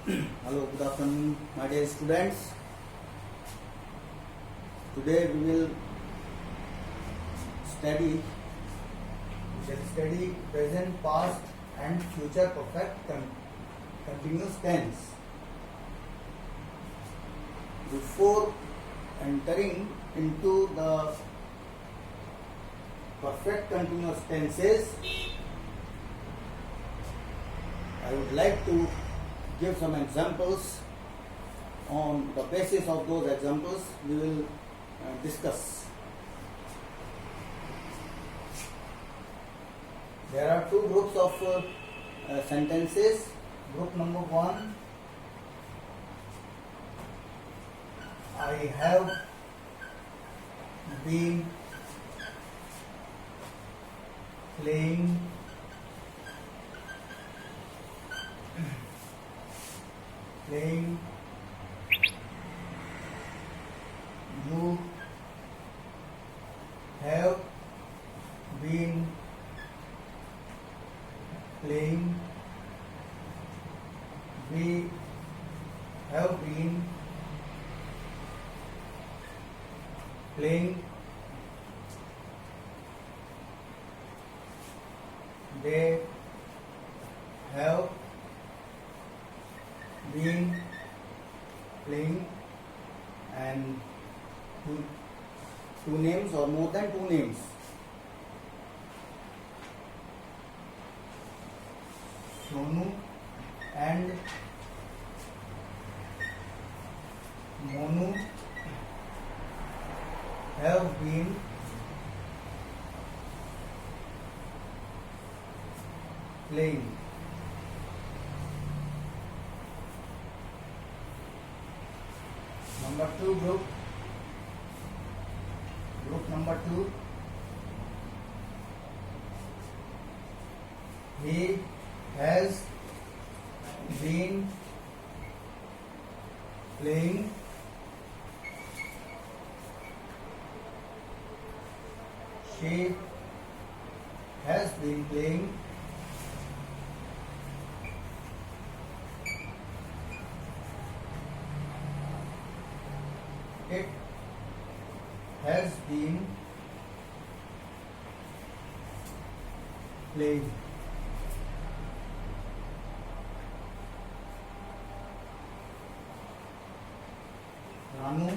Hello, good afternoon, my dear students. Today we will study present, past, and future perfect continuous tense. Before entering into the perfect continuous tenses, I would like to give some examples. On the basis of those examples, we will discuss. There are two groups of sentences. Group number one, I have been playing you have been playing, we have been playing, they have been playing, and two names or more than two names. Sonu and Monu have been playing. Number two group number two, he has been playing, she has been playing, it has been playing. Ranu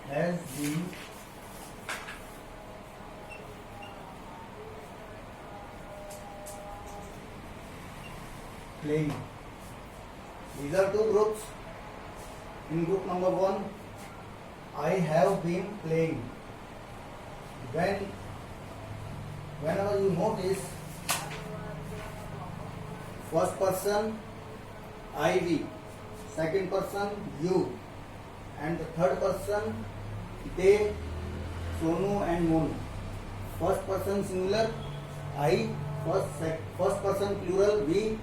has been playing. These are two groups. In group number one, I have been playing. Whenever you notice first person I, second person you, and the third person they, Sonu and Monu. First person singular I, first person plural we,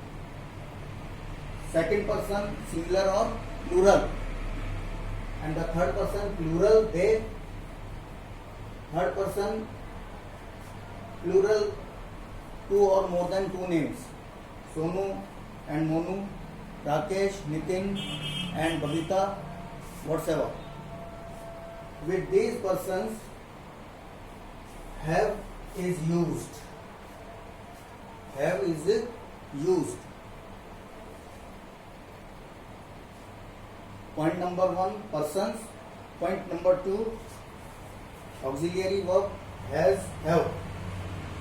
second person singular or plural, and the third person plural they, third person plural two or more than two names, Sonu and Monu, Rakesh, Nitin and Babita, whatever. With these persons, have is used. Have is used. Point number one, persons. Point number two, auxiliary verb has, have.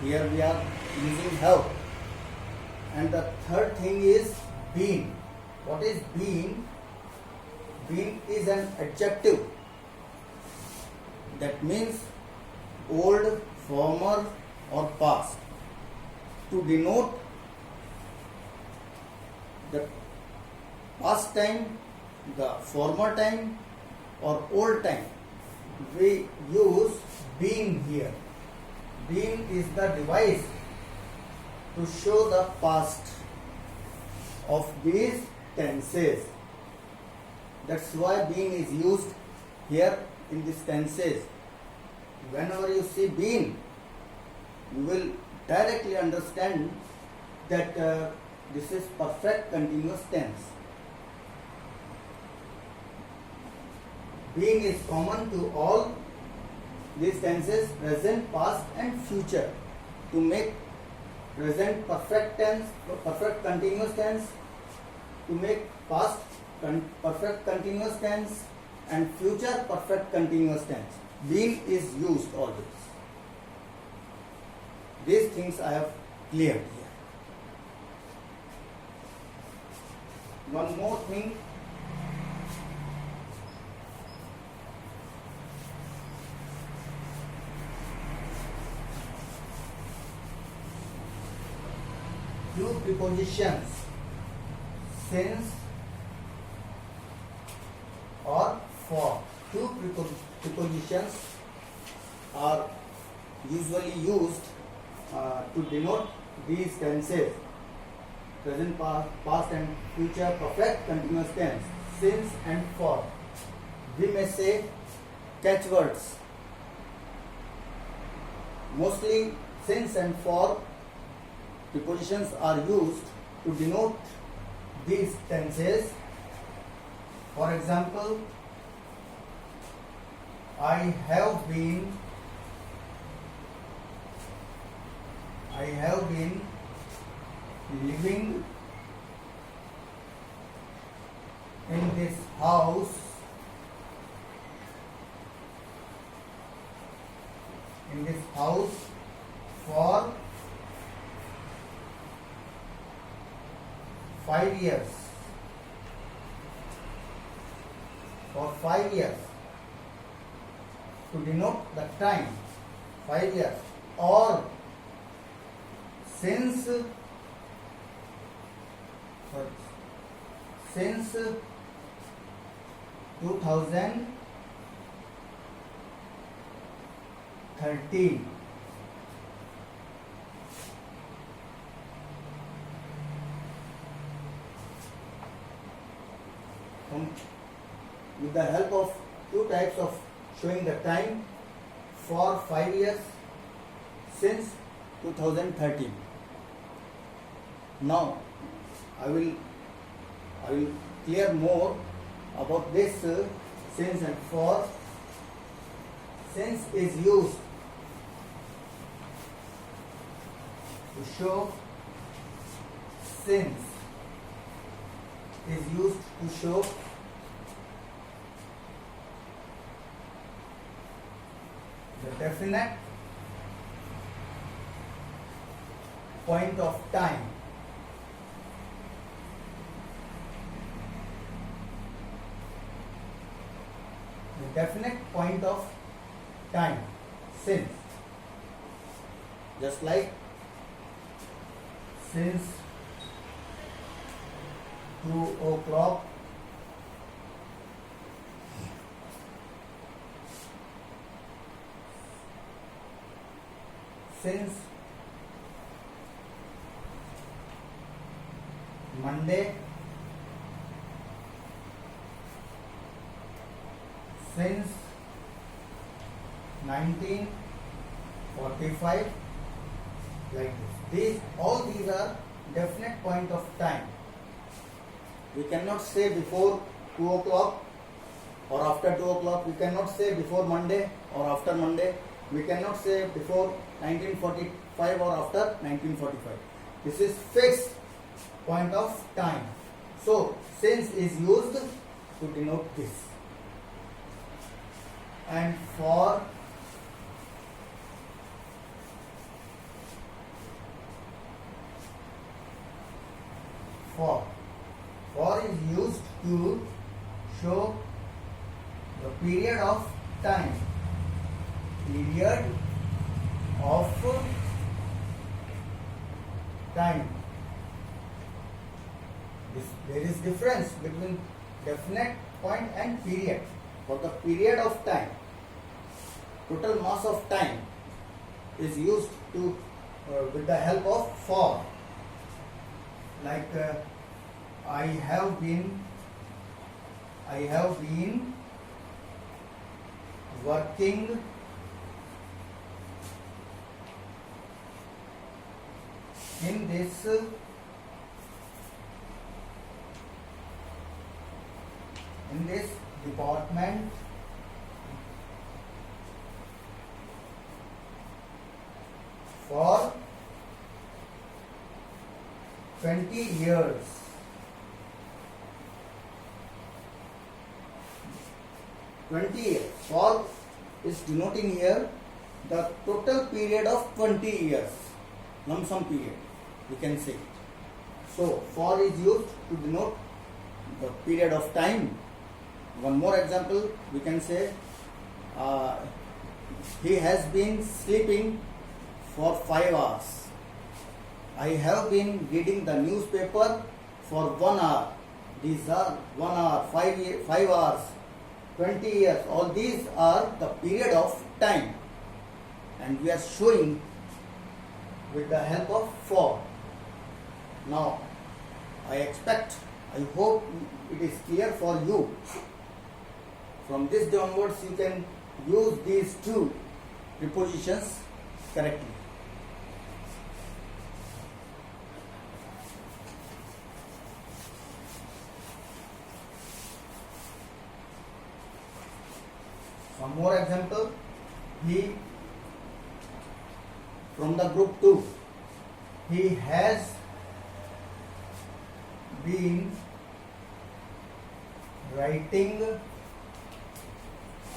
Here we are using have. And the third thing is been. What is been? Been is an adjective. That means old, former or past. To denote the past time, the former time or old time, we use been here. Been is the device to show the past of these tenses. That's why been is used here in these tenses. Whenever you see been, you will directly understand that This is perfect continuous tense. Being is common to all these tenses, present, past and future. To make present perfect tense, perfect continuous tense, to make past perfect continuous tense and future perfect continuous tense, being is used always. These things I have cleared here. One more thing. Few prepositions, since or for. Two prepositions are usually used to denote these tenses: present, past and future perfect continuous tense, since and for. We may say catchwords. Mostly since and for prepositions are used to denote these tenses. For example, I have been living in this house for 5 years. For 5 years, to denote the time, 5 years. Or since 2013. With the help of two types of showing the time, for 5 years, since 2013. Now I will clear more about this since and for. Since is used to show the definite point of time. The definite point of time, since. Just like since 2 o'clock since Monday, since 1945, like this. All these are definite point of time. We cannot say before 2 o'clock or after 2 o'clock. We cannot say before Monday or after Monday. We cannot say before 1945 or after 1945. This is fixed point of time. So since is used to denote this. And for is used to show the period of time. Period of time. There is difference between definite point and period. For the period of time, total mass of time is used to with the help of for. Like I have been working in this in this department for 20 years. 20 years. For is denoting here the total period of 20 years. Lump sum period, we can say. So, for is used to denote the period of time. One more example, we can say he has been sleeping for 5 hours. I have been reading the newspaper for 1 hour. These are 1 hour, 5 hours, 20 years. All these are the period of time, and we are showing with the help of for. Now, I hope it is clear for you. From this day onwards, you can use these two prepositions correctly. One more example. From the group 2, he has been writing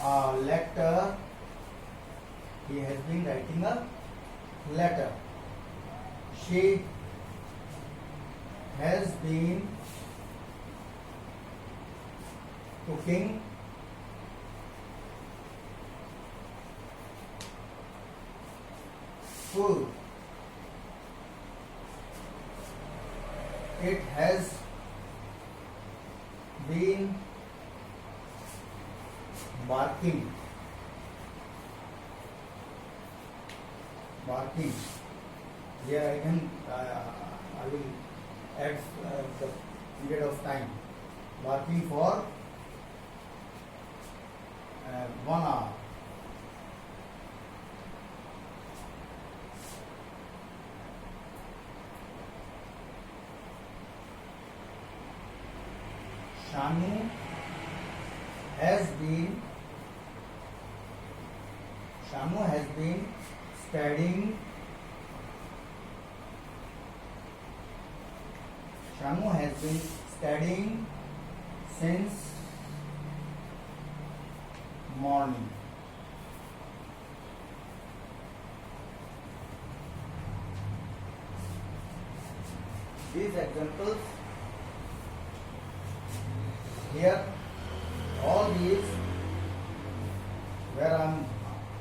a letter. He has been writing a letter. She has been cooking food. It has been barking. Here I will add the period of time. Barking for 1 hour. Shanu has been studying. Shanu has been studying since morning. These examples here, all these where I am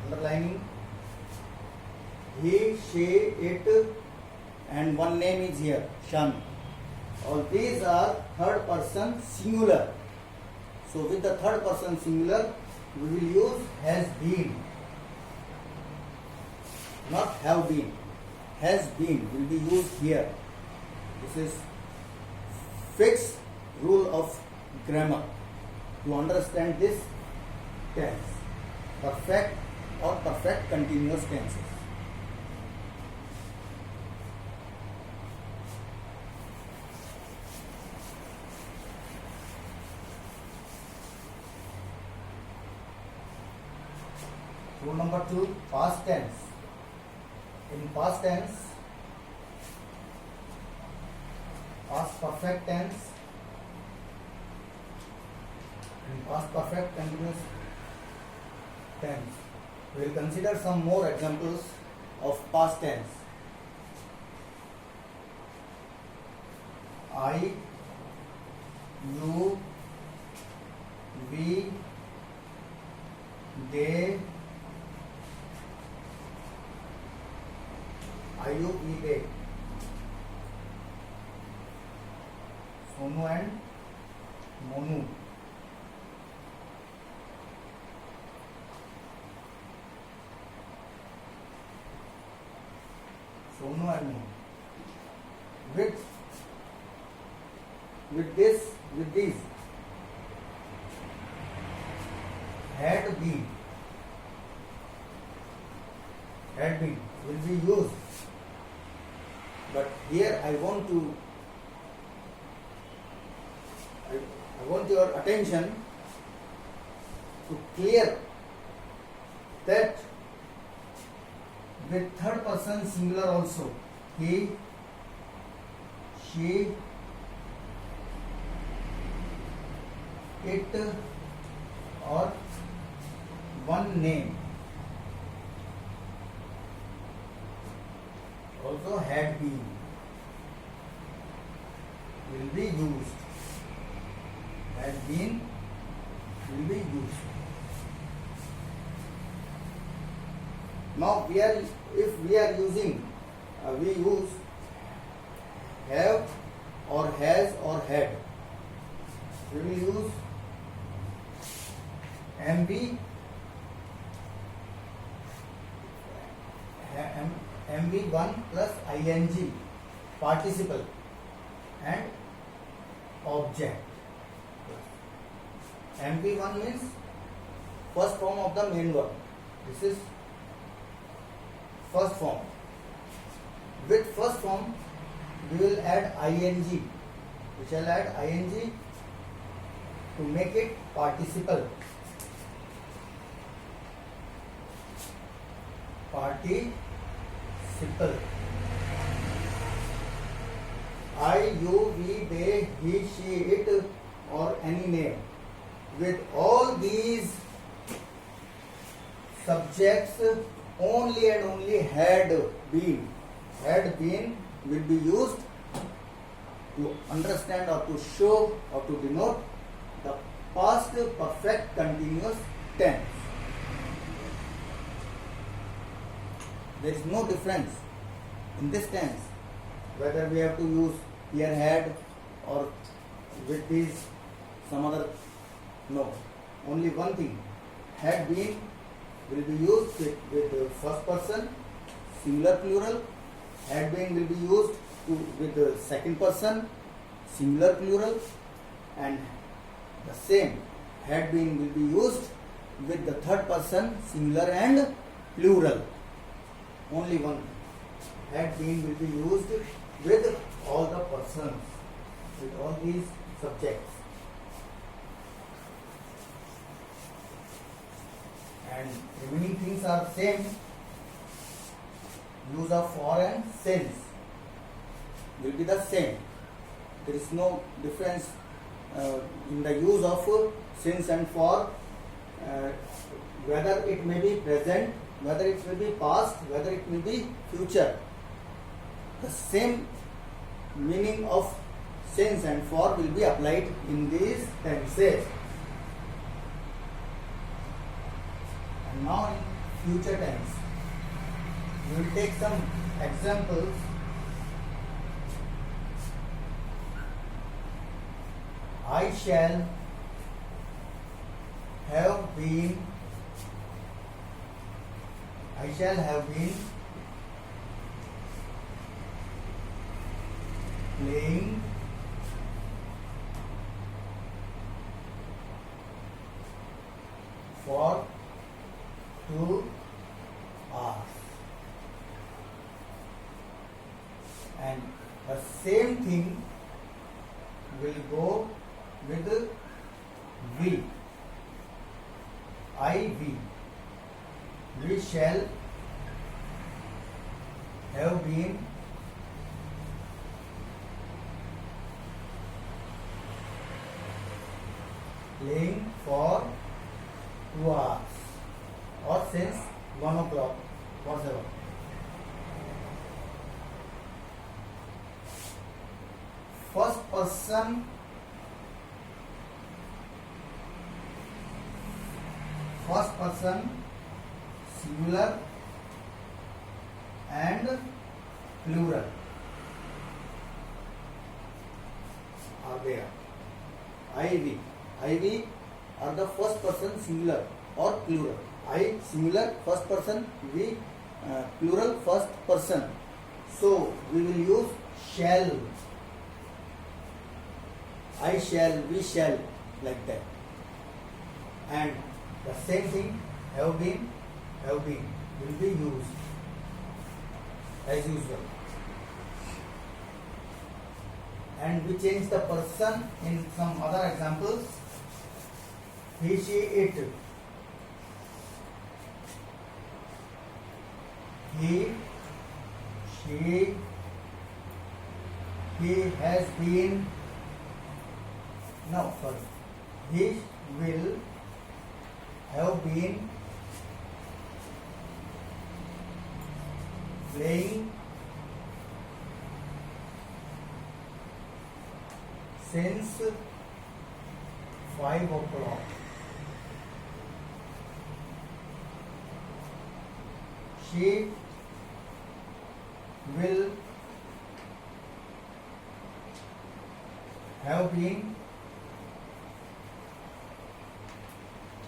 underlining he, she, it, and one name is here, Shan. All these are third person singular. So with the third person singular, we will use has been, not have been. Has been will be used here. This is fixed rule of grammar to understand this tense, perfect or perfect continuous tenses. Rule number 2, past tense. In past tense, past perfect tense, and past perfect continuous tense, we will consider some more examples of past tense. I, you, we, they, Ayub, they, Sonu and Monu, Sonu and Monu. With these, had been will be used. But here I want your attention to clear that with third person singular also, he, she, it, or one name also had been will be used. Had been will be used. Now if we are using, we use have or has or had. We will use MB, MB1 plus ing, participle and object. MB1 means first form of the main verb. This is first form. With first form, we will add ing. We shall add ing to make it participle. Participle. I, you, we, they, he, she, it, or any name. With all these subjects, only and only had been will be used to understand or to show or to denote the past perfect continuous tense. There is no difference in this tense whether we have to use here had or with these some other. No, only one thing. Had been will be used with the first person singular plural. Had been will be used with the second person singular plural, and the same had been will be used with the third person singular and plural. Only one. Had been will be used with all the persons, with all these subjects. And remaining things are same. Use of for and since will be the same. There is no difference in the use of since and for, whether it may be present, whether it will be past, whether it will be future. The same meaning of since and for will be applied in these tenses. And now in future tense, we will take some examples. I shall have been. I shall have been playing for 2 hours. And the same thing will go with we. We shall have been playing for 2 hours or since 1 o'clock, whatever. First person singular and plural are there. IV are the first person singular or plural. I singular first person, we plural first person. So we will use shall. I shall, we shall, like that. And the same thing, have been will be used as usual. And we change the person in some other examples. He, she, it. he, she, he has been, no, sorry, he will have been playing since 5 o'clock. She will have been,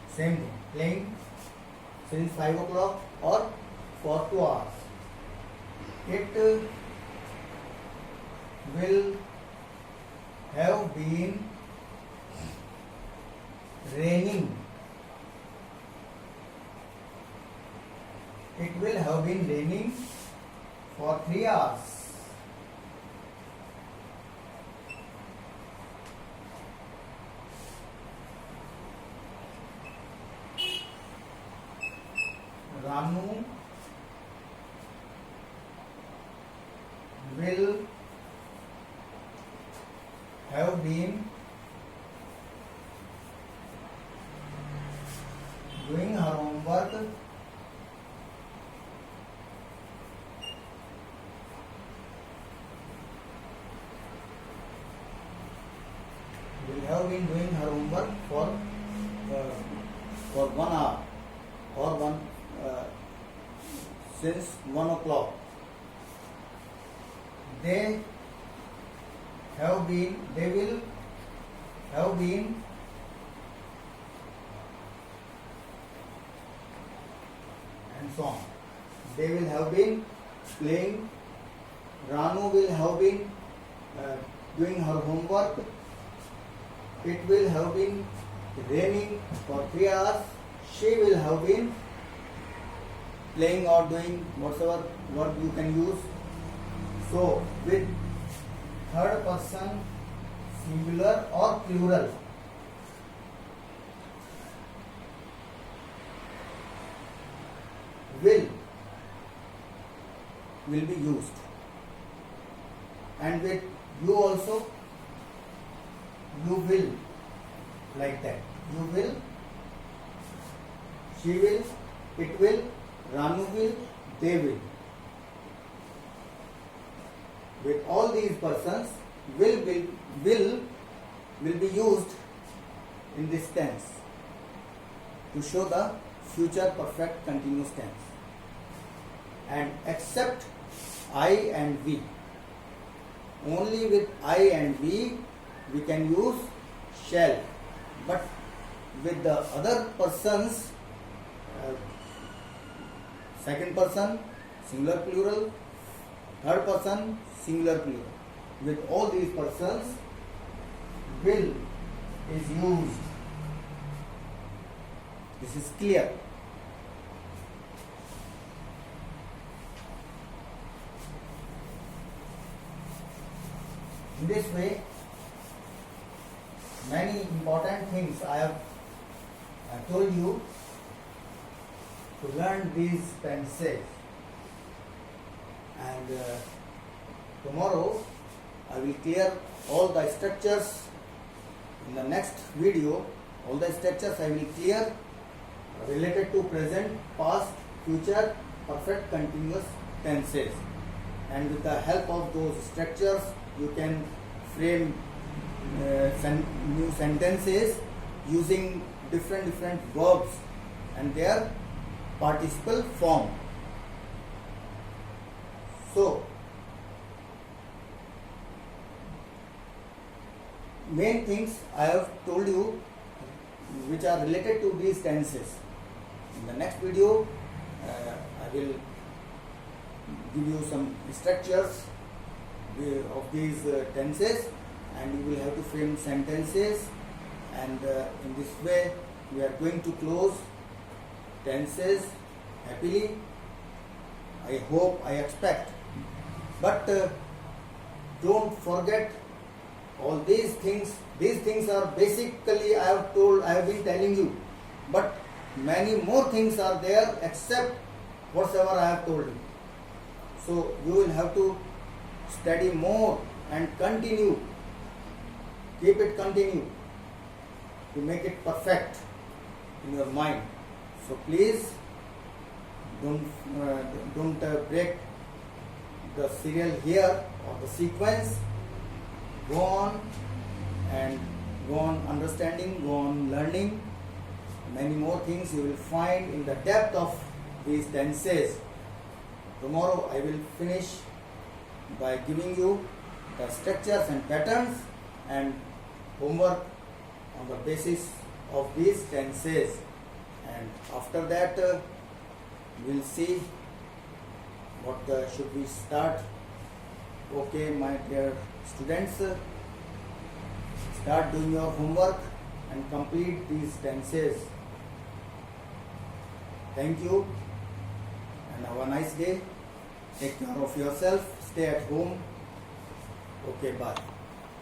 same thing, playing since 5 o'clock or for 2 hours. It will have been raining. It will have been raining for 3 hours. Ranu will have been doing her homework for 1 hour or since 1 o'clock. They will have been and so on. They will have been playing. Ranu will have been doing her homework. It will have been raining for 3 hours. She will have been playing or doing whatever word you can use. So with third person singular or plural, will be used, and with you also, you will, like that. You will, she will, it will, Ranu will, they will. With all these persons, will be used in this tense to show the future perfect continuous tense. And except I and we, only with I and we can use shall, but with the other persons, second person singular plural, third person singular plural, with all these persons, will is used. This is clear. In this way, many important things I have told you to learn these tenses, and tomorrow I will clear all the structures. In the next video, all the structures I will clear related to present, past, future, perfect continuous tenses, and with the help of those structures you can frame new sentences using different verbs and their participle form. So main things I have told you which are related to these tenses. In the next video I will give you some structures of these tenses, and you will have to frame sentences, and in this way we are going to close tenses happily. I hope, I expect, but don't forget all these things. These things are basically I have been telling you, but many more things are there except whatever I have told you. So you will have to study more and continue. Keep it continue to make it perfect in your mind. So please don't break the serial here or the sequence. Go on and go on understanding, go on learning. Many more things you will find in the depth of these tenses. Tomorrow I will finish by giving you the structures and patterns and homework on the basis of these tenses. And after that we'll see what should we start. Okay, my dear students, start doing your homework and complete these tenses. Thank you and have a nice day. Take care of yourself. Stay at home. Okay, bye.